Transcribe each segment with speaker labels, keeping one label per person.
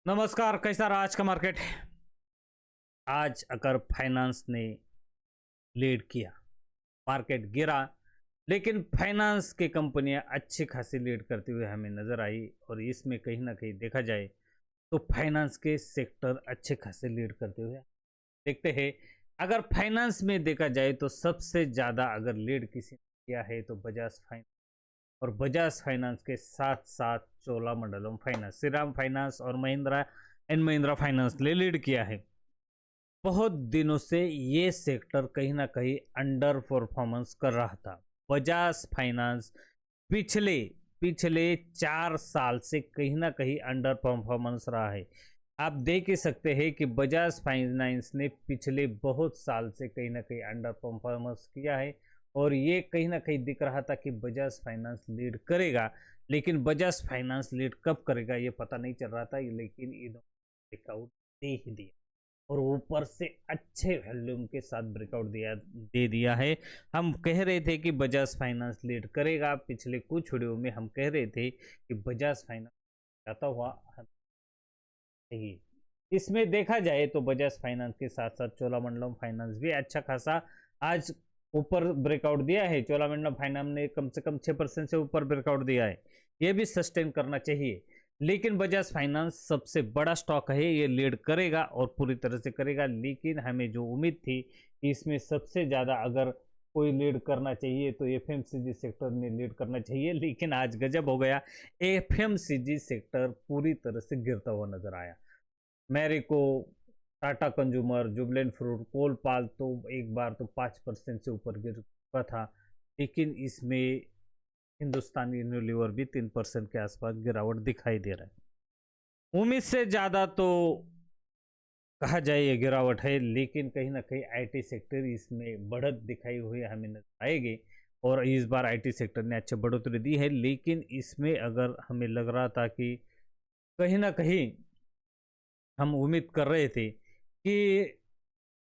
Speaker 1: नमस्कार, कैसा रहा आज का मार्केट? आज अगर फाइनेंस ने लीड किया, मार्केट गिरा, लेकिन फाइनेंस की कंपनियां अच्छी खासी लीड करती हुई हमें नजर आई। और इसमें कहीं ना कहीं देखा जाए तो फाइनेंस के सेक्टर अच्छे खासे लीड करते हुए देखते हैं। अगर फाइनेंस में देखा जाए तो सबसे ज़्यादा अगर लीड किसी ने किया है तो बजाज फाइनेंस। और बजाज फाइनेंस के साथ साथ चोलामंडलम फाइनेंस, श्रीराम फाइनेंस और महिंद्रा एंड महिंद्रा फाइनेंस ने लीड किया है। बहुत दिनों से ये सेक्टर कहीं ना कहीं अंडर परफॉर्मेंस कर रहा था। बजाज फाइनेंस पिछले पिछले 4 साल से कहीं ना कहीं अंडर परफॉर्मेंस रहा है। आप देख ही सकते हैं कि बजाज फाइनेंस ने पिछले बहुत साल से कहीं ना कहीं अंडर परफॉर्मेंस किया है। और ये कहीं ना कहीं दिख रहा था कि बजाज फाइनेंस लीड करेगा, लेकिन बजाज फाइनेंस लीड कब करेगा ये पता नहीं चल रहा था, लेकिन इन्होंने ब्रेकआउट दे ही दिया। और ऊपर से अच्छे वॉल्यूम के साथ ब्रेकआउट दे दिया है। हम कह रहे थे कि बजाज फाइनेंस लीड करेगा, पिछले कुछ वीडियो में हम कह रहे थे कि बजाज फाइनेंस जाता हुआ चाहिए। इसमें देखा जाए तो बजाज फाइनेंस के साथ साथ चोलामंडलम फाइनेंस भी अच्छा खासा आज ऊपर ब्रेकआउट दिया है। चोलामंडलम फाइनेंस ने कम से कम 6% से ऊपर ब्रेकआउट दिया है। ये भी सस्टेन करना चाहिए। लेकिन बजाज फाइनेंस सबसे बड़ा स्टॉक है, ये लीड करेगा और पूरी तरह से करेगा। लेकिन हमें जो उम्मीद थी कि इसमें सबसे ज़्यादा अगर कोई लीड करना चाहिए तो एफएमसीजी सेक्टर ने लीड करना चाहिए, लेकिन आज गजब हो गया। एफएमसीजी सेक्टर पूरी तरह से गिरता हुआ नजर आया। Marico, Tata consumer, Jubilant fruit, Colpal तो एक बार तो 5% से ऊपर गिर चुका था। लेकिन इसमें हिंदुस्तानी यूनिलीवर भी 3% के आसपास गिरावट दिखाई दे रहा है। उम्मीद से ज़्यादा तो कहा जाए ये गिरावट है, लेकिन कहीं ना कहीं आईटी सेक्टर इसमें बढ़त दिखाई हुई हमें नजर आएगी। और इस बार आईटी सेक्टर ने अच्छी बढ़ोतरी दी है। लेकिन इसमें अगर हमें लग रहा था कि कहीं ना कहीं हम उम्मीद कर रहे थे कि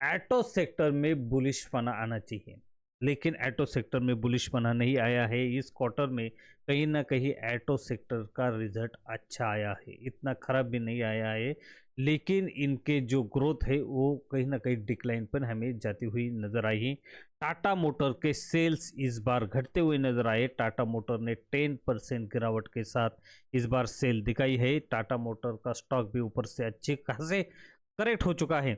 Speaker 1: ऑटो सेक्टर में बुलिशपना आना चाहिए, लेकिन ऑटो सेक्टर में बुलिशपना नहीं आया है। इस क्वार्टर में कहीं ना कहीं ऑटो सेक्टर का रिजल्ट अच्छा आया है, इतना खराब भी नहीं आया है। लेकिन इनके जो ग्रोथ है वो कहीं ना कहीं डिक्लाइन पर हमें जाती हुई नजर आई है। टाटा मोटर के सेल्स इस बार घटते हुए नजर आए। टाटा मोटर ने 10% गिरावट के साथ इस बार सेल दिखाई है। टाटा मोटर का स्टॉक भी ऊपर से अच्छे खासे करेक्ट हो चुका है।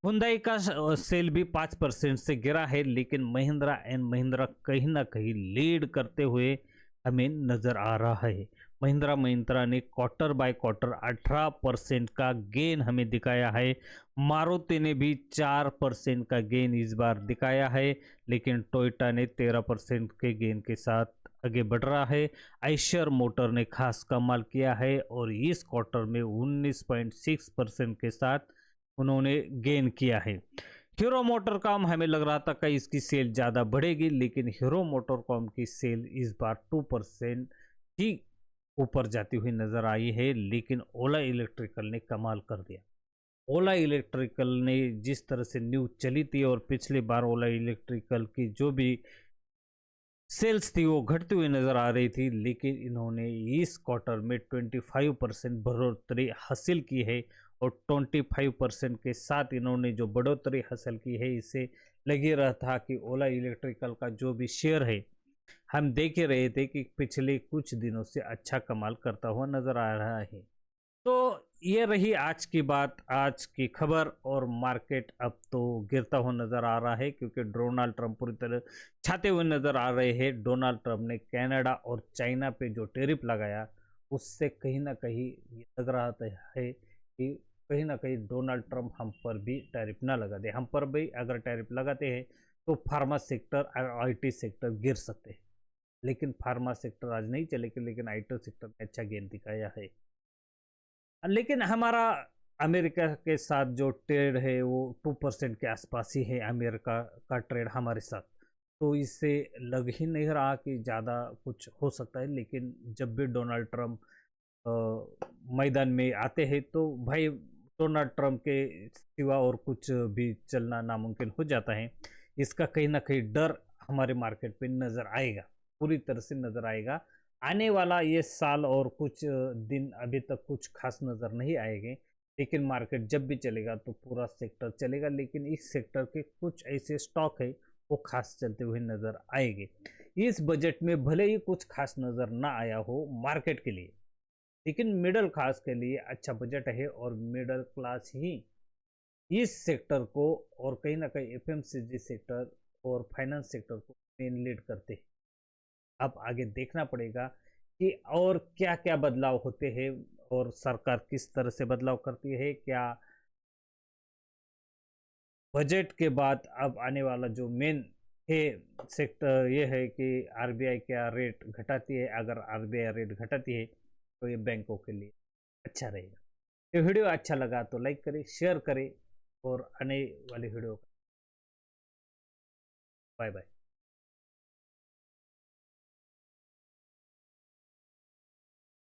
Speaker 1: हुंडई का सेल भी 5% से गिरा है। लेकिन महिंद्रा एंड महिंद्रा कहीं ना कहीं लीड करते हुए हमें नजर आ रहा है। महिंद्रा ने क्वार्टर बाय क्वार्टर 18% का गेन हमें दिखाया है। मारुति ने भी 4% का गेन इस बार दिखाया है। लेकिन टोयोटा ने 13% के गेन के साथ आगे बढ़ रहा है। आइशर मोटर ने खास कमाल किया है और इस क्वार्टर में 19.6% के साथ उन्होंने गेन किया है। हीरो मोटरकॉम हमें लग रहा था कि इसकी सेल ज़्यादा बढ़ेगी, लेकिन हीरो मोटरकॉम की सेल इस बार 2% ही ऊपर जाती हुई नजर आई है। लेकिन ओला इलेक्ट्रिकल ने कमाल कर दिया। ओला इलेक्ट्रिकल ने जिस तरह से न्यूज चली थी और पिछले बार ओला इलेक्ट्रिकल की जो भी सेल्स थी वो घटती हुई नजर आ रही थी, लेकिन इन्होंने इस क्वार्टर में 25% बढ़ोतरी हासिल की है। और 25% के साथ इन्होंने जो बढ़ोतरी हासिल की है, इससे लगी रहा था कि ओला इलेक्ट्रिकल का जो भी शेयर है, हम देख ही रहे थे कि पिछले कुछ दिनों से अच्छा कमाल करता हुआ नजर आ रहा है। तो ये रही आज की बात, आज की खबर। और मार्केट अब तो गिरता हुआ नजर आ रहा है, क्योंकि डोनाल्ड ट्रंप पूरी तरह छाते हुए नजर आ रहे हैं। डोनाल्ड ट्रंप ने कनाडा और चाइना पे जो टैरिफ लगाया, उससे कहीं ना कहीं ये लग रहा है कि कहीं ना कहीं डोनाल्ड ट्रंप हम पर भी टैरिफ ना लगा दे। हम पर भी अगर टैरिफ लगाते हैं तो फार्मा सेक्टर और आईटी सेक्टर गिर सकते हैं। लेकिन फार्मा सेक्टर आज नहीं चलेगी, लेकिन आईटी सेक्टर ने अच्छा गेन दिखाया है। लेकिन हमारा अमेरिका के साथ जो ट्रेड है वो 2% के आसपास ही है। अमेरिका का ट्रेड हमारे साथ, तो इससे लग ही नहीं रहा कि ज़्यादा कुछ हो सकता है। लेकिन जब भी डोनाल्ड ट्रंप मैदान में आते हैं तो भाई डोनाल्ड ट्रंप के सिवा और कुछ भी चलना नामुमकिन हो जाता है। इसका कहीं ना कहीं डर हमारे मार्केट पे नज़र आएगा, पूरी तरह से नज़र आएगा। आने वाला ये साल और कुछ दिन अभी तक कुछ खास नज़र नहीं आएंगे, लेकिन मार्केट जब भी चलेगा तो पूरा सेक्टर चलेगा, लेकिन इस सेक्टर के कुछ ऐसे स्टॉक है वो खास चलते हुए नज़र आएंगे। इस बजट में भले ही कुछ खास नज़र ना आया हो मार्केट के लिए, लेकिन मिडिल क्लास के लिए अच्छा बजट है और मिडिल क्लास ही इस सेक्टर को और कहीं ना कहीं एफएमसीजी सेक्टर और फाइनेंस सेक्टर को मेन लीड करते हैं। अब आगे देखना पड़ेगा कि और क्या क्या बदलाव होते हैं और सरकार किस तरह से बदलाव करती है। क्या बजट के बाद अब आने वाला जो मेन है सेक्टर ये है कि आरबीआई क्या रेट घटाती है। अगर आरबीआई रेट घटाती है तो ये बैंकों के लिए अच्छा रहेगा। ये वीडियो अच्छा लगा तो लाइक करें, शेयर करें और आने वाली वीडियो बाय बाय।